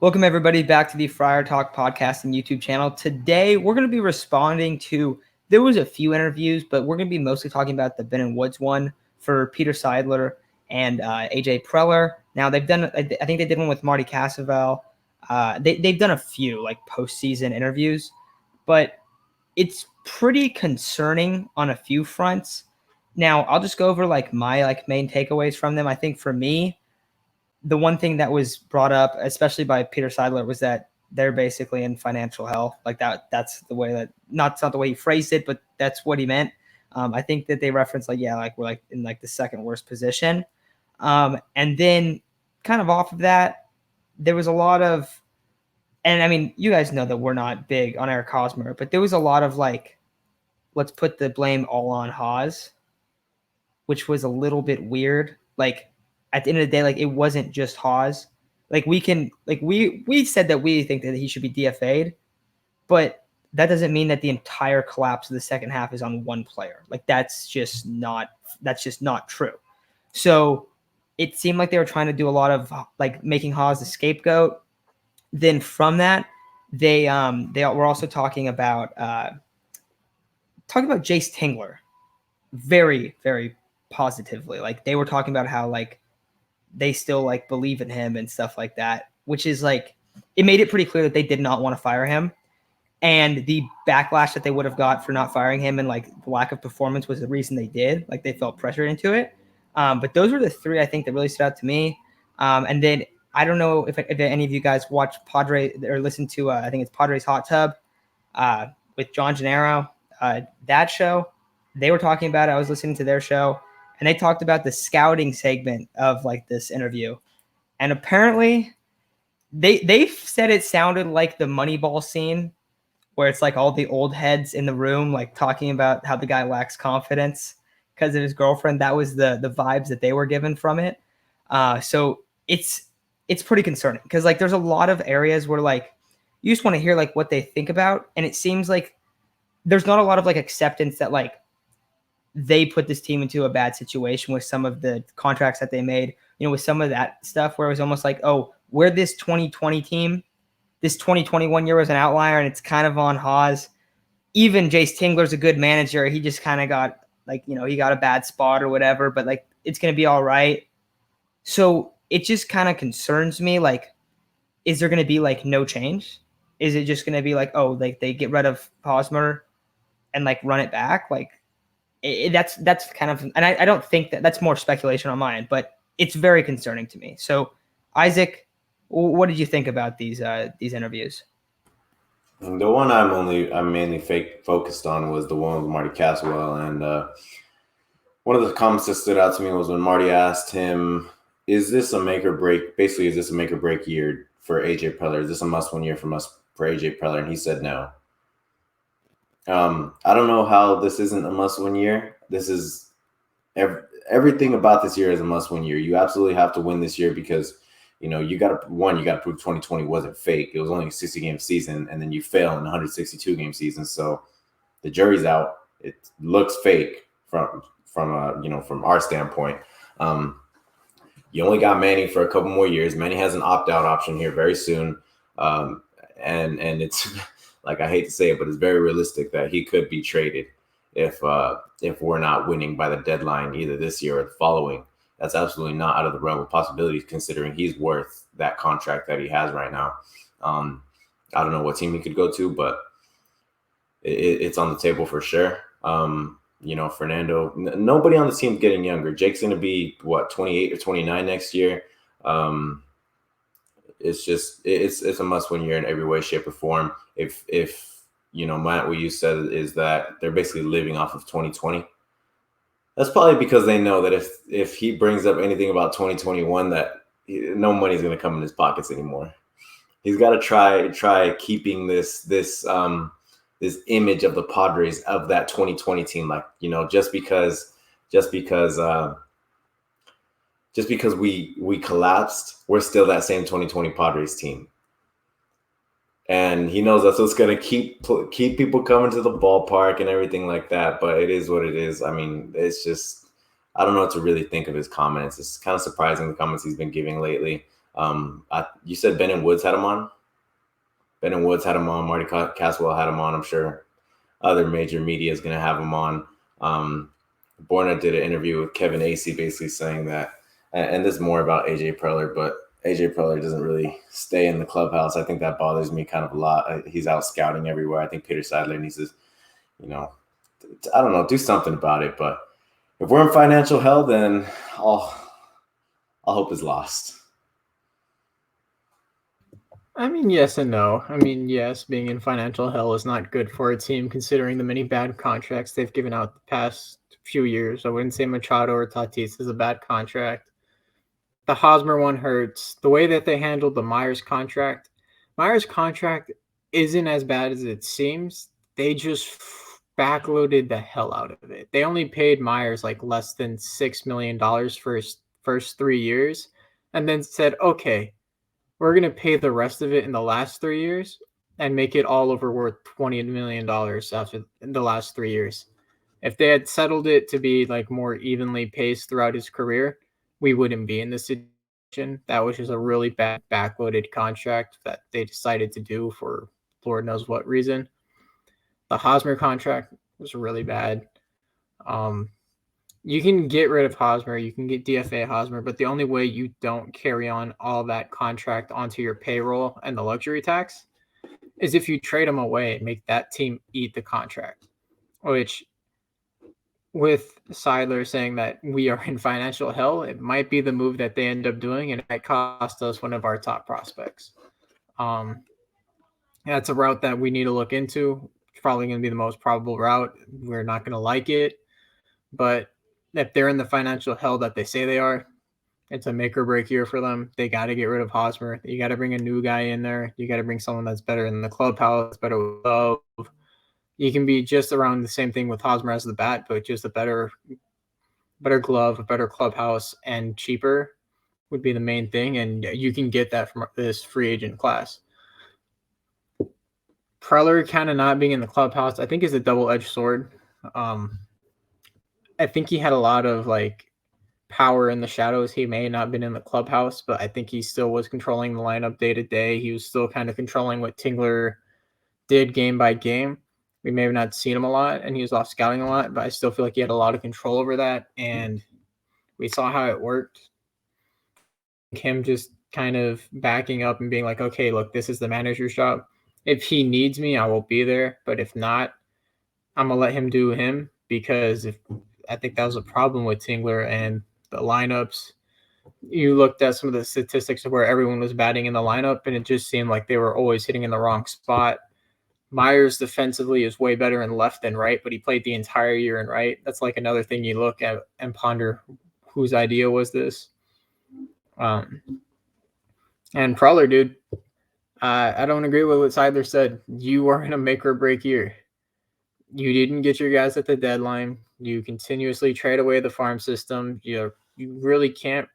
Welcome, everybody, back to the Friar Talk podcast and YouTube channel. Today, we're going to be responding to, there was a few interviews, but we're going to be mostly talking about the Ben and Woods one for Peter Seidler and AJ Preller. Now, they've done, I think they did one with Marty Casavell. They've done a few, like, postseason interviews, but it's pretty concerning on a few fronts. Now, I'll just go over, like, my, like, main takeaways from them. I think for me, the one thing that was brought up, especially by Peter Seidler, was that they're basically in financial hell. Like that's the way that it's not the way he phrased it, but that's what he meant. I think that they referenced we're like in like the second worst position. And then kind of off of that, there was a lot of, and I mean, you guys know that we're not big on Eric Hosmer, but there was a lot of like, let's put the blame all on Haas, which was a little bit weird. Like, at the end of the day, like, it wasn't just Haas. Like, we said that we think that he should be DFA'd, but that doesn't mean that the entire collapse of the second half is on one player. Like, that's just not true. So it seemed like they were trying to do a lot of like making Haas the scapegoat. Then from that, they were also talking about Jace Tingler very, very positively. Like, they were talking about how like they still like believe in him and stuff like that, which is like, it made it pretty clear that they did not want to fire him. And the backlash that they would have got for not firing him and like the lack of performance was the reason they did. Like, they felt pressured into it. But those were the three I think that really stood out to me. And then I don't know if any of you guys watch Padres or listen to, I think it's Padres Hot Tub with John Gennaro. That show, they were talking about it. I was listening to their show. And they talked about the scouting segment of like this interview. And apparently they said it sounded like the Moneyball scene where it's like all the old heads in the room, like talking about how the guy lacks confidence because of his girlfriend. That was the vibes that they were given from it. So it's pretty concerning because like there's a lot of areas where like you just want to hear like what they think about. And it seems like there's not a lot of like acceptance that like they put this team into a bad situation with some of the contracts that they made, with some of that stuff where it was almost like, oh, we're this 2020 team. This 2021 year was an outlier and it's kind of on Haas. Even Jace Tingler's a good manager. He just kind of got like, he got a bad spot or whatever, but like, it's going to be all right. So it just kind of concerns me. Like, is there going to be like no change? Is it just going to be like, oh, like they get rid of Hosmer and like run it back? Like, that's kind of, and I don't think that's more speculation on mine, but it's very concerning to me. So, Isaac, what did you think about these interviews? The one I'm mainly focused on was the one with Marty Caswell, and one of the comments that stood out to me was when Marty asked him, "Is this a make or break? Basically, is this a make or break year for AJ Preller? Is this a must-win year for AJ Preller?" And he said no. I don't know how this isn't a must-win year. This is everything about this year is a must-win year. You absolutely have to win this year because, you got to prove 2020 wasn't fake. It was only a 60-game season, and then you fail in a 162-game season. So the jury's out. It looks fake from our standpoint. You only got Manny for a couple more years. Manny has an opt-out option here very soon, and it's. Like, I hate to say it, but it's very realistic that he could be traded if we're not winning by the deadline either this year or the following. That's absolutely not out of the realm of possibilities, considering he's worth that contract that he has right now. I don't know what team he could go to, but it's on the table for sure. Fernando, nobody on the team's getting younger. Jake's going to be, 28 or 29 next year. It's just it's a must-win year in every way, shape, or form. If Matt, what you said is that they're basically living off of 2020. That's probably because they know that if he brings up anything about 2021, that no money's going to come in his pockets anymore. He's got to try keeping this image of the Padres of that 2020 team, like just because we collapsed, we're still that same 2020 Padres team. And he knows that's what's going to keep people coming to the ballpark and everything like that. But it is what it is. I mean, it's just, I don't know what to really think of his comments. It's kind of surprising, the comments he's been giving lately. You said Ben and Woods had him on. Ben and Woods had him on. Marty Caswell had him on. I'm sure other major media is going to have him on. Borna did an interview with Kevin Acey, basically saying that, and this is more about AJ Preller, but AJ Preller doesn't really stay in the clubhouse. I think that bothers me kind of a lot. He's out scouting everywhere. I think Peter Seidler needs to, I don't know, do something about it. But if we're in financial hell, then all hope is lost. I mean, yes and no. I mean, yes, being in financial hell is not good for a team considering the many bad contracts they've given out the past few years. I wouldn't say Machado or Tatis is a bad contract. The Hosmer one hurts. The way that they handled the Myers contract isn't as bad as it seems. They just backloaded the hell out of it. They only paid Myers like less than $6 million for his first 3 years and then said, okay, we're going to pay the rest of it in the last 3 years and make it all over worth $20 million after the last 3 years. If they had settled it to be like more evenly paced throughout his career, we wouldn't be in this situation. That was just a really bad backloaded contract that they decided to do for Lord knows what reason. The Hosmer contract was really bad. You can get rid of Hosmer, you can get DFA Hosmer, but the only way you don't carry on all that contract onto your payroll and the luxury tax is if you trade him away and make that team eat the contract, which with Seidler saying that we are in financial hell, it might be the move that they end up doing, and it might cost us one of our top prospects. That's a route that we need to look into. It's probably going to be the most probable route. We're not going to like it, but if they're in the financial hell that they say they are, it's a make or break year for them. They got to get rid of Hosmer. You got to bring a new guy in there. You got to bring someone that's better in the clubhouse, better with love. You can be just around the same thing with Hosmer as the bat, but just a better glove, a better clubhouse, and cheaper would be the main thing. And you can get that from this free agent class. Preller kind of not being in the clubhouse, I think, is a double-edged sword. I think he had a lot of like power in the shadows. He may not have been in the clubhouse, but I think he still was controlling the lineup day to day. He was still kind of controlling what Tingler did game by game. We may have not seen him a lot, and he was off scouting a lot, but I still feel like he had a lot of control over that, and we saw how it worked. Him just kind of backing up and being like, okay, look, this is the manager's job. If he needs me, I will be there, but if not, I'm going to let him do him, because I think that was a problem with Tingler and the lineups. You looked at some of the statistics of where everyone was batting in the lineup, and it just seemed like they were always hitting in the wrong spot. Myers defensively is way better in left than right, but he played the entire year in right. That's like another thing you look at and ponder, whose idea was this? And Preller, dude, I don't agree with what Seidler said. You are in a make or break year. You didn't get your guys at the deadline. You continuously trade away the farm system. You really can't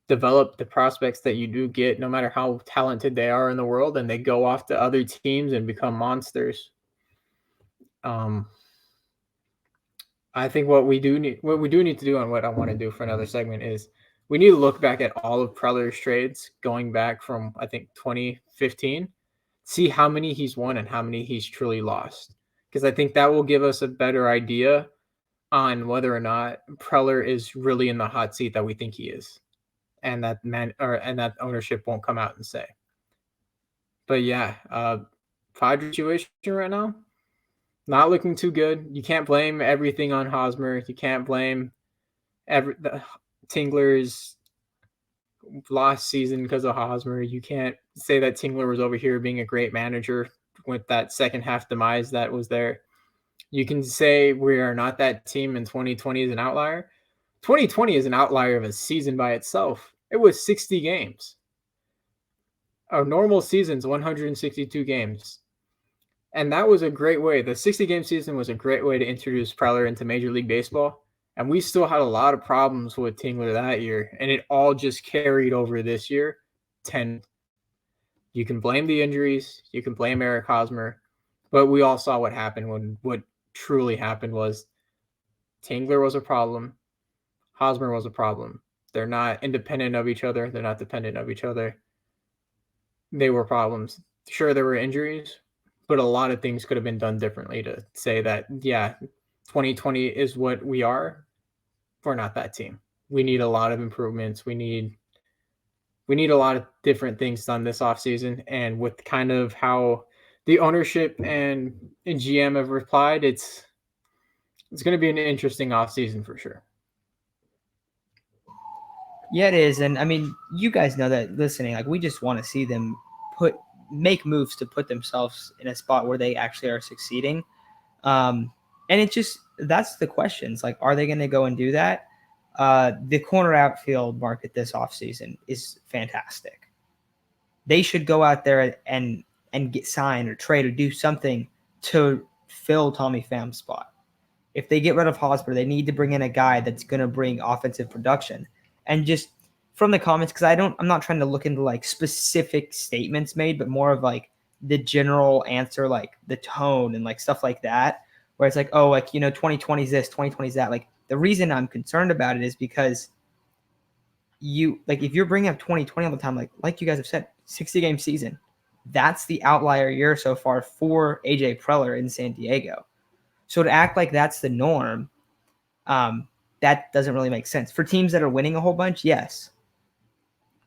develop the prospects that you do get, no matter how talented they are in the world, and they go off to other teams and become monsters. I think what we do need to do, and what I want to do for another segment, is we need to look back at all of Preller's trades going back from, I think, 2015, see how many he's won and how many he's truly lost. Because I think that will give us a better idea on whether or not Preller is really in the hot seat that we think he is, and that that ownership won't come out and say. But yeah, Padres situation right now, not looking too good. You can't blame everything on Hosmer. You can't blame the Tingler's lost season because of Hosmer. You can't say that Tingler was over here being a great manager with that second half demise that was there. You can say we are not that team, and 2020 is an outlier. 2020 is an outlier of a season by itself. It was 60 games. A normal season's 162 games. And that was a great way. The 60-game season was a great way to introduce Preller into Major League Baseball. And we still had a lot of problems with Tingler that year. And it all just carried over this year. You can blame the injuries. You can blame Eric Hosmer. But we all saw what happened when what truly happened was Tingler was a problem. Hosmer was a problem. They're not independent of each other. They're not dependent of each other. They were problems. Sure, there were injuries, but a lot of things could have been done differently to say that, yeah, 2020 is what we are. We're not that team. We need a lot of improvements. We need a lot of different things done this offseason. And with kind of how the ownership and GM have replied, it's going to be an interesting offseason for sure. Yeah, it is. And I mean, you guys know that listening, like we just want to see them make moves to put themselves in a spot where they actually are succeeding. And it just, that's the questions. Like, are they going to go and do that? The corner outfield market this offseason is fantastic. They should go out there and get signed or trade or do something to fill Tommy Pham's spot. If they get rid of Hosmer, they need to bring in a guy that's going to bring offensive production. And just from the comments, because I'm not trying to look into like specific statements made, but more of like the general answer, like the tone and like stuff like that, where it's like, oh, like, 2020 is this, 2020 is that. Like the reason I'm concerned about it is because if you're bringing up 2020 all the time, like you guys have said, 60-game season, that's the outlier year so far for AJ Preller in San Diego. So to act like that's the norm, that doesn't really make sense. For teams that are winning a whole bunch, yes.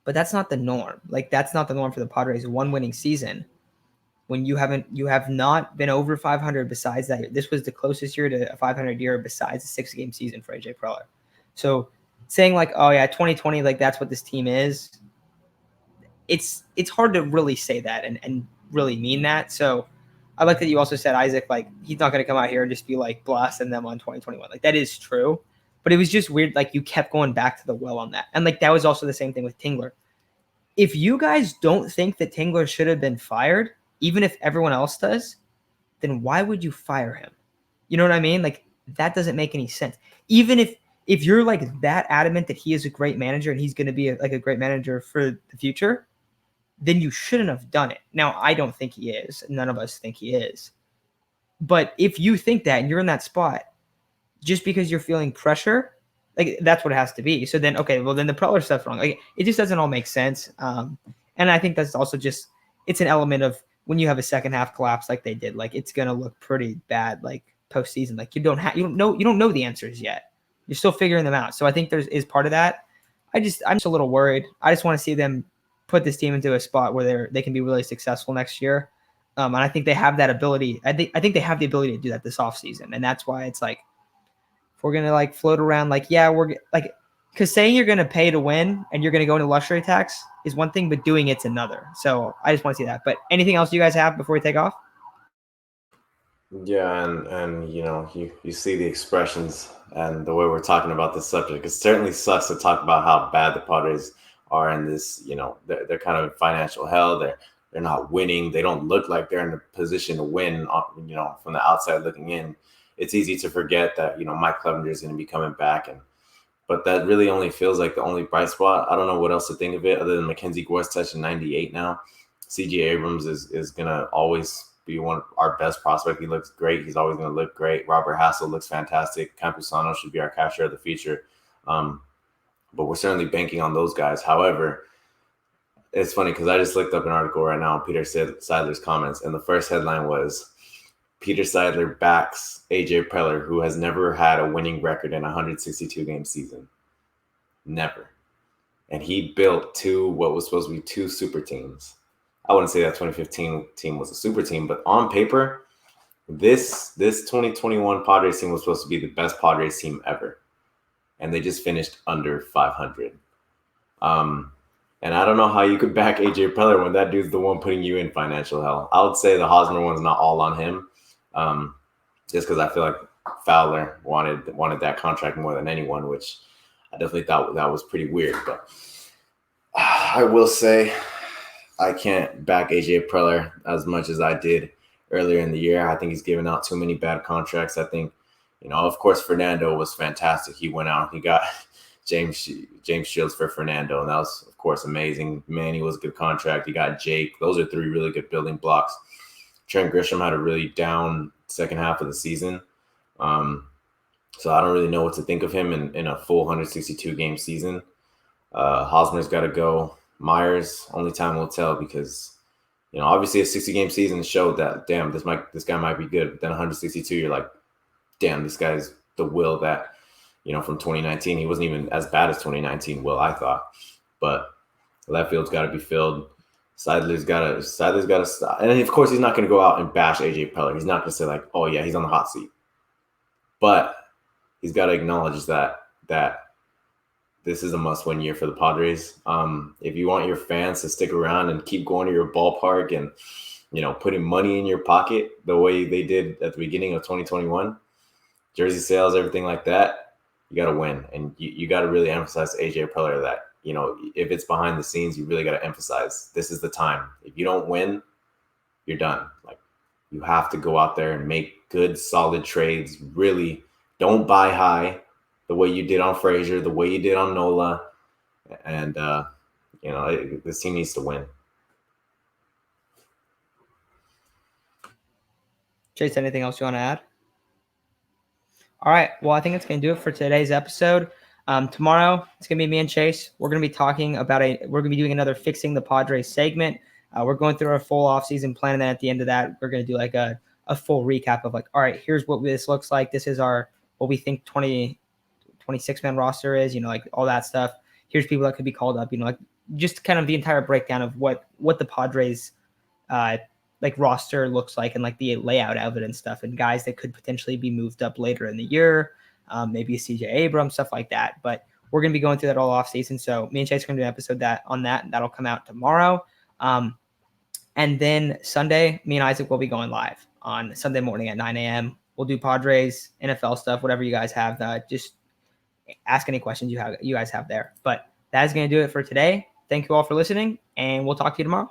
But that's not the norm. Like, that's not the norm for the Padres. One winning season when you have not been over 500 besides that. This was the closest year to a 500 year besides a 6-game season for AJ Preller. So saying like, oh yeah, 2020, like that's what this team is, it's hard to really say that and really mean that. So I like that you also said, Isaac, like he's not going to come out here and just be like blasting them on 2021. Like that is true. But it was just weird. Like you kept going back to the well on that. And like that was also the same thing with Tingler. If you guys don't think that Tingler should have been fired, even if everyone else does, then why would you fire him? You know what I mean? Like that doesn't make any sense. Even if you're like that adamant that he is a great manager and he's going to be a great manager for the future, then you shouldn't have done it. Now, I don't think he is. None of us think he is. But if you think that and you're in that spot, just because you're feeling pressure, like that's what it has to be. So then, okay, well then the Preller stuff's wrong. Like it just doesn't all make sense. And I think that's also just, it's an element of when you have a second half collapse like they did, like it's going to look pretty bad, like postseason. Like you don't know the answers yet. You're still figuring them out. So I think is part of that. I'm just a little worried. I just want to see them put this team into a spot where they can be really successful next year. And I think they have that ability. I think they have the ability to do that this offseason. And that's why it's like, if we're going to like float around, like, yeah, we're like, because saying you're going to pay to win and you're going to go into luxury tax is one thing, but doing it's another. So I just want to see that. But anything else you guys have before we take off? Yeah, and you see the expressions and the way we're talking about this subject. It certainly sucks to talk about how bad the Padres are in this. They're kind of in financial hell. They're not winning. They don't look like they're in a position to win. From the outside looking in, it's easy to forget that Mike Clevenger is going to be coming back, but that really only feels like the only bright spot. I don't know what else to think of it other than Mackenzie Gore's touching 98 now. C.J. Abrams is going to always be one of our best prospects. He looks great. He's always going to look great. Robert Hassel looks fantastic. Campusano should be our catcher of the future. But we're certainly banking on those guys. However, it's funny because I just looked up an article right now on Peter Seidler's comments, and the first headline was, Peter Seidler backs AJ Preller, who has never had a winning record in a 162-game season. Never. And he built what was supposed to be two super teams. I wouldn't say that 2015 team was a super team, but on paper, this 2021 Padres team was supposed to be the best Padres team ever. And they just finished under 500. And I don't know how you could back AJ Preller when that dude's the one putting you in financial hell. I would say the Hosmer one's not all on him. Just because I feel like Fowler wanted that contract more than anyone, which I definitely thought that was pretty weird. But I will say I can't back AJ Preller as much as I did earlier in the year. I think he's given out too many bad contracts. I think, of course, Fernando was fantastic. He went out, he got James Shields for Fernando, and that was, of course, amazing. Manny was a good contract. He got Jake. Those are three really good building blocks. Trent Grisham had a really down second half of the season. So I don't really know what to think of him in a full 162-game season. Hosmer's got to go. Myers, only time will tell because, obviously a 60-game season showed that, damn, this guy might be good. But then 162, you're like, damn, this guy's the Will that, from 2019. He wasn't even as bad as 2019 Will, I thought. But left field's got to be filled. Seidler's got to stop. And of course, he's not going to go out and bash AJ Preller. He's not going to say like, oh yeah, he's on the hot seat. But he's got to acknowledge that this is a must-win year for the Padres. If you want your fans to stick around and keep going to your ballpark and, putting money in your pocket the way they did at the beginning of 2021, jersey sales, everything like that, you got to win. And you got to really emphasize to AJ Preller that, if it's behind the scenes, you really got to emphasize this is the time. If you don't win, you're done. Like, you have to go out there and make good, solid trades. Really don't buy high the way you did on Frazier, the way you did on Nola. And, this team needs to win. Chase, anything else you want to add? All right. Well, I think it's going to do it for today's episode. Tomorrow, it's going to be me and Chase. We're going to be talking about we're going to be doing another Fixing the Padres segment. We're going through our full offseason plan. And then at the end of that, we're going to do like a full recap of like, all right, here's what this looks like. This is what we think 26-man roster is, like all that stuff. Here's people that could be called up, like just kind of the entire breakdown of what the Padres like roster looks like and like the layout of it and stuff, and guys that could potentially be moved up later in the year, maybe CJ Abrams, stuff like that. But we're going to be going through that all off season. So me and Chase are going to do an episode that'll come out tomorrow. And then Sunday, me and Isaac will be going live on Sunday morning at 9 a.m. We'll do Padres, NFL stuff, whatever you guys have. Just ask any questions you guys have there. But that is going to do it for today. Thank you all for listening, and we'll talk to you tomorrow.